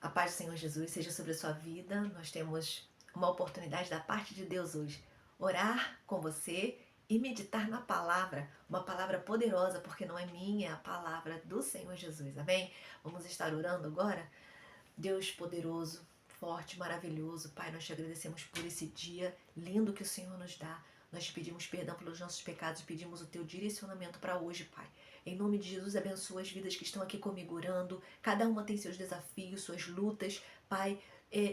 A paz do Senhor Jesus seja sobre a sua vida. Nós temos uma oportunidade da parte de Deus hoje. Orar com você e meditar na palavra. Uma palavra poderosa, porque não é minha, é a palavra do Senhor Jesus. Amém? Vamos estar orando agora? Deus poderoso, forte, maravilhoso. Pai, nós te agradecemos por esse dia lindo que o Senhor nos dá. Nós te pedimos perdão pelos nossos pecados e pedimos o teu direcionamento para hoje, Pai. Em nome de Jesus, abençoa as vidas que estão aqui comigo orando. Cada uma tem seus desafios, suas lutas, Pai.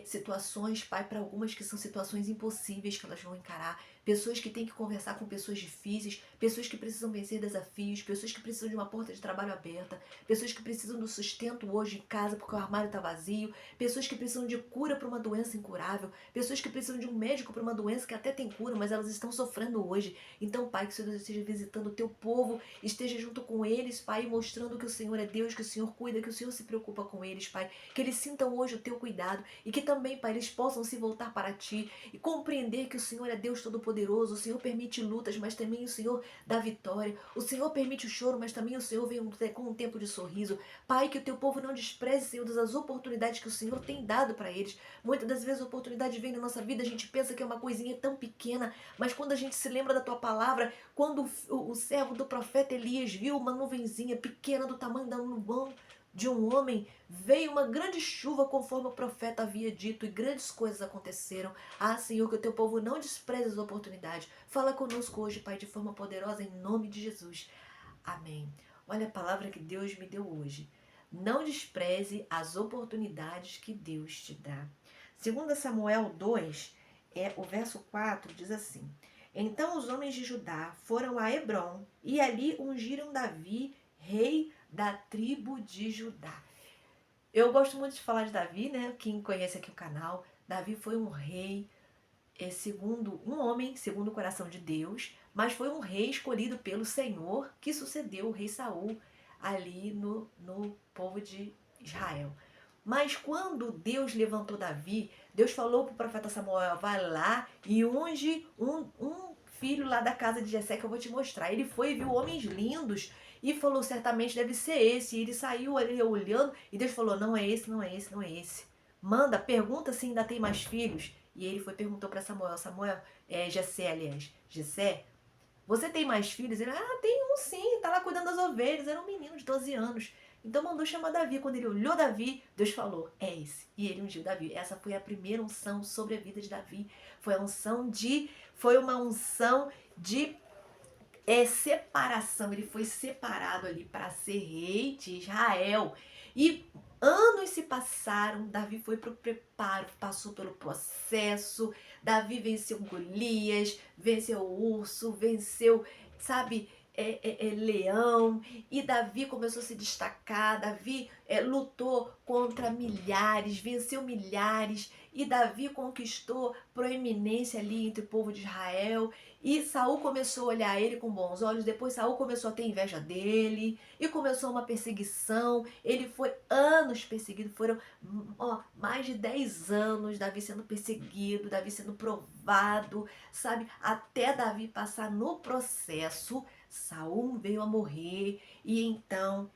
Situações, Pai, para algumas que são situações impossíveis que elas vão encarar, pessoas que têm que conversar com pessoas difíceis, pessoas que precisam vencer desafios, pessoas que precisam de uma porta de trabalho aberta, pessoas que precisam do sustento hoje em casa porque o armário está vazio, pessoas que precisam de cura para uma doença incurável, pessoas que precisam de um médico para uma doença que até tem cura, mas elas estão sofrendo hoje. Então, Pai, que o Senhor esteja visitando o teu povo, esteja junto com eles, Pai, mostrando que o Senhor é Deus, que o Senhor cuida, que o Senhor se preocupa com eles, Pai, que eles sintam hoje o teu cuidado e que também, Pai, eles possam se voltar para Ti e compreender que o Senhor é Deus Todo-Poderoso, o Senhor permite lutas, mas também o Senhor dá vitória, o Senhor permite o choro, mas também o Senhor vem com um tempo de sorriso. Pai, que o teu povo não despreze, Senhor, das oportunidades que o Senhor tem dado para eles. Muitas das vezes a oportunidade vem na nossa vida, a gente pensa que é uma coisinha tão pequena, mas quando a gente se lembra da tua palavra, quando o servo do profeta Elias viu uma nuvenzinha pequena do tamanho da mão de um homem, veio uma grande chuva conforme o profeta havia dito e grandes coisas aconteceram. Ah, Senhor, que o teu povo não despreze as oportunidades. Fala conosco hoje, Pai, de forma poderosa, em nome de Jesus. Amém. Olha a palavra que Deus me deu hoje. Não despreze as oportunidades que Deus te dá. Segundo Samuel 2, o verso 4 diz assim: Então os homens de Judá foram a Hebrom e ali ungiram Davi, rei da tribo de Judá. Eu gosto muito de falar de Davi, né? Quem conhece aqui o canal, Davi foi um rei, segundo um homem, segundo o coração de Deus, mas foi um rei escolhido pelo Senhor que sucedeu o rei Saul ali no povo de Israel. Mas quando Deus levantou Davi, Deus falou para o profeta Samuel: vai lá e unge um filho lá da casa de Jessé que eu vou te mostrar. Ele foi e viu homens lindos e falou: certamente deve ser esse. E ele saiu ali olhando e Deus falou: não é esse, não é esse, não é esse. Manda, pergunta se ainda tem mais filhos. E ele foi perguntou para Samuel, Jessé, aliás, Jessé, você tem mais filhos? Ele, tem um sim, tá lá cuidando das ovelhas, era um menino de 12 anos. Então mandou chamar Davi. Quando ele olhou Davi, Deus falou: é esse. E ele ungiu Davi. Essa foi a primeira unção sobre a vida de Davi. Foi uma unção de separação. Ele foi separado ali para ser rei de Israel. E anos se passaram, Davi foi para o preparo, passou pelo processo. Davi venceu Golias, venceu o urso, venceu, sabe, leão. E Davi começou a se destacar. Davi lutou contra milhares, venceu milhares. E Davi conquistou proeminência ali entre o povo de Israel. E Saul começou a olhar ele com bons olhos. Depois Saul começou a ter inveja dele. E começou uma perseguição. Ele foi anos perseguido. Foram mais de 10 anos Davi sendo perseguido. Davi sendo provado. Sabe? Até Davi passar no processo. Saul veio a morrer. E então,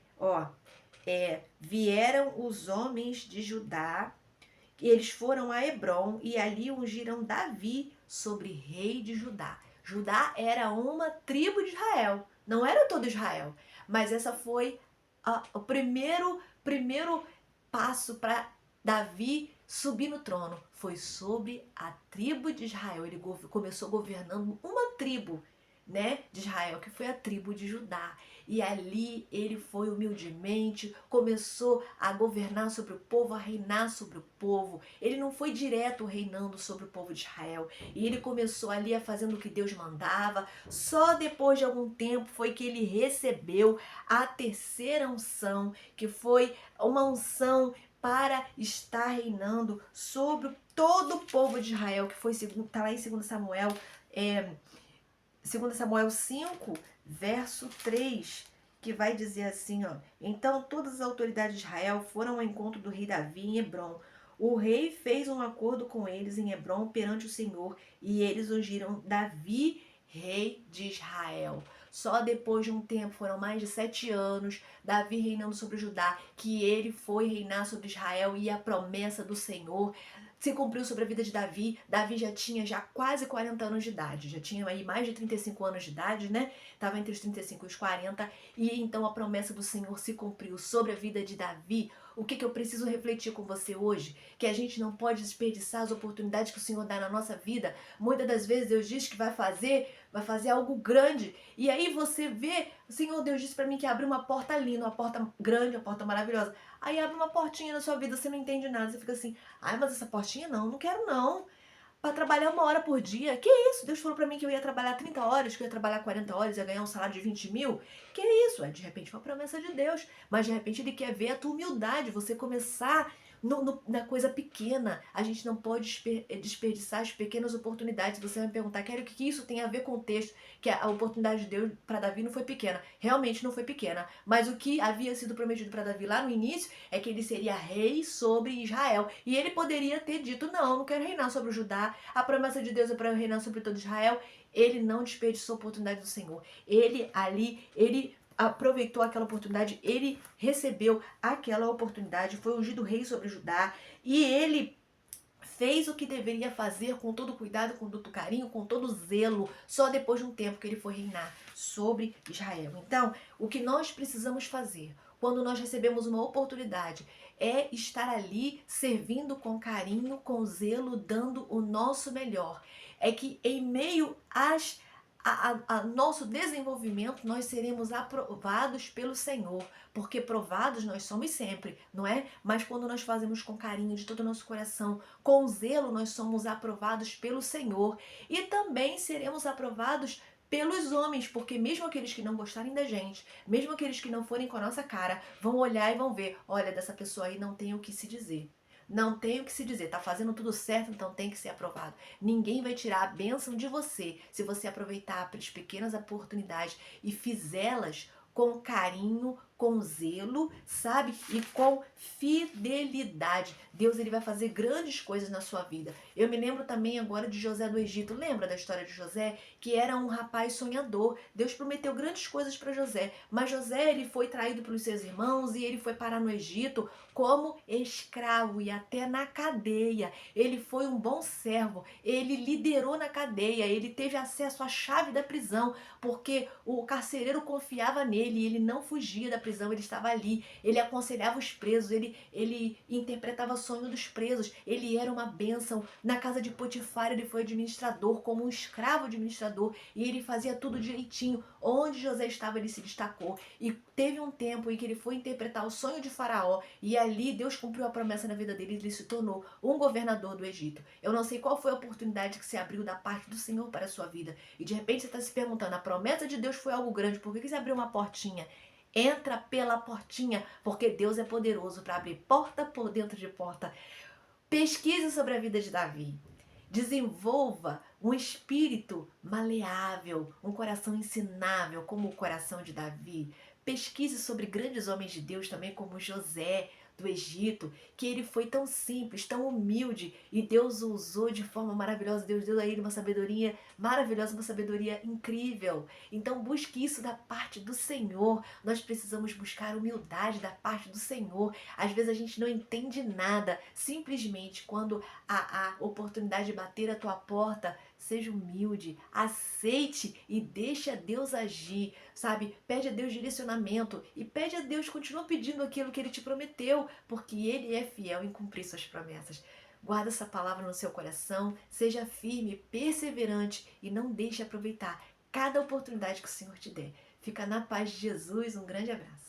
vieram os homens de Judá. Eles foram a Hebrom e ali ungiram Davi sobre rei de Judá. Judá era uma tribo de Israel, não era todo Israel, mas essa foi o primeiro passo para Davi subir no trono. Foi sobre a tribo de Israel. Ele começou governando uma tribo, né, de Israel, que foi a tribo de Judá. E ali ele foi humildemente, começou a governar sobre o povo, a reinar sobre o povo. Ele não foi direto reinando sobre o povo de Israel. E ele começou ali a fazendo o que Deus mandava. Só depois de algum tempo foi que ele recebeu a terceira unção, que foi uma unção para estar reinando sobre todo o povo de Israel, que foi, está lá em 2 Samuel, 2 Samuel 5, verso 3, que vai dizer assim, então todas as autoridades de Israel foram ao encontro do rei Davi em Hebrom. O rei fez um acordo com eles em Hebrom perante o Senhor, e eles ungiram Davi, rei de Israel. Só depois de um tempo, foram mais de 7 anos, Davi reinando sobre Judá, que ele foi reinar sobre Israel e a promessa do Senhor se cumpriu sobre a vida de Davi. Davi já tinha quase 40 anos de idade, já tinha aí mais de 35 anos de idade, né? Estava entre os 35 e os 40, e então a promessa do Senhor se cumpriu sobre a vida de Davi. O que eu preciso refletir com você hoje? Que a gente não pode desperdiçar as oportunidades que o Senhor dá na nossa vida. Muitas das vezes Deus diz que vai fazer algo grande. E aí você vê, o Senhor Deus disse para mim que abre uma porta linda, uma porta grande, uma porta maravilhosa. Aí abre uma portinha na sua vida, você não entende nada, você fica assim, ai, mas essa portinha não quero não. Para trabalhar 1 hora por dia. Que isso? Deus falou para mim que eu ia trabalhar 30 horas, que eu ia trabalhar 40 horas, ia ganhar um salário de 20 mil. Que isso? É de repente uma promessa de Deus. Mas de repente Ele quer ver a tua humildade, você começar na coisa pequena. A gente não pode desperdiçar as pequenas oportunidades. Você vai me perguntar, Kelly, o que isso tem a ver com o texto? Que a oportunidade de Deus para Davi não foi pequena. Realmente não foi pequena. Mas o que havia sido prometido para Davi lá no início é que ele seria rei sobre Israel. E ele poderia ter dito, não quero reinar sobre o Judá. A promessa de Deus é para eu reinar sobre todo Israel. Ele não desperdiçou a oportunidade do Senhor. Ele aproveitou aquela oportunidade, ele recebeu aquela oportunidade, foi ungido rei sobre Judá, e ele fez o que deveria fazer com todo cuidado, com todo carinho, com todo zelo, só depois de um tempo que ele foi reinar sobre Israel. Então, o que nós precisamos fazer quando nós recebemos uma oportunidade é estar ali servindo com carinho, com zelo, dando o nosso melhor. É que em meio a nosso desenvolvimento, nós seremos aprovados pelo Senhor, porque provados nós somos sempre, não é? Mas quando nós fazemos com carinho, de todo o nosso coração, com zelo, nós somos aprovados pelo Senhor, e também seremos aprovados pelos homens, porque mesmo aqueles que não gostarem da gente, mesmo aqueles que não forem com a nossa cara, vão olhar e vão ver, olha, dessa pessoa aí não tem o que se dizer. Não tem o que se dizer, tá fazendo tudo certo, então tem que ser aprovado. Ninguém vai tirar a bênção de você se você aproveitar as pequenas oportunidades e fizê-las com carinho, com zelo, sabe? E com fidelidade. Deus ele vai fazer grandes coisas na sua vida. Eu me lembro também agora de José do Egito. Lembra da história de José? Que era um rapaz sonhador. Deus prometeu grandes coisas para José, mas José ele foi traído pelos seus irmãos e ele foi parar no Egito como escravo e até na cadeia. Ele foi um bom servo, ele liderou na cadeia, ele teve acesso à chave da prisão, porque o carcereiro confiava nele e ele não fugia da prisão, ele estava ali, ele aconselhava os presos, ele interpretava o sonho dos presos, ele era uma bênção. Na casa de Potifar ele foi administrador, como um escravo administrador, e ele fazia tudo direitinho. Onde José estava, ele se destacou. E teve um tempo em que ele foi interpretar o sonho de Faraó, e ali Deus cumpriu a promessa na vida dele e ele se tornou um governador do Egito. Eu não sei qual foi a oportunidade que se abriu da parte do Senhor para a sua vida. E de repente você está se perguntando, a promessa de Deus foi algo grande, por que você abriu uma portinha? Entra pela portinha, porque Deus é poderoso para abrir porta por dentro de porta. Pesquise sobre a vida de Davi. Desenvolva um espírito maleável, um coração ensinável como o coração de Davi. Pesquise sobre grandes homens de Deus também como José do Egito, que ele foi tão simples, tão humilde e Deus o usou de forma maravilhosa. Deus deu a ele uma sabedoria maravilhosa, uma sabedoria incrível. Então busque isso da parte do Senhor. Nós precisamos buscar humildade da parte do Senhor. Às vezes a gente não entende nada. Simplesmente quando a oportunidade de bater a tua porta, seja humilde, aceite e deixa Deus agir, sabe? Pede a Deus direcionamento e pede a Deus, continua pedindo aquilo que Ele te prometeu, porque Ele é fiel em cumprir suas promessas. Guarda essa palavra no seu coração, seja firme, perseverante e não deixe aproveitar cada oportunidade que o Senhor te der. Fica na paz de Jesus, um grande abraço.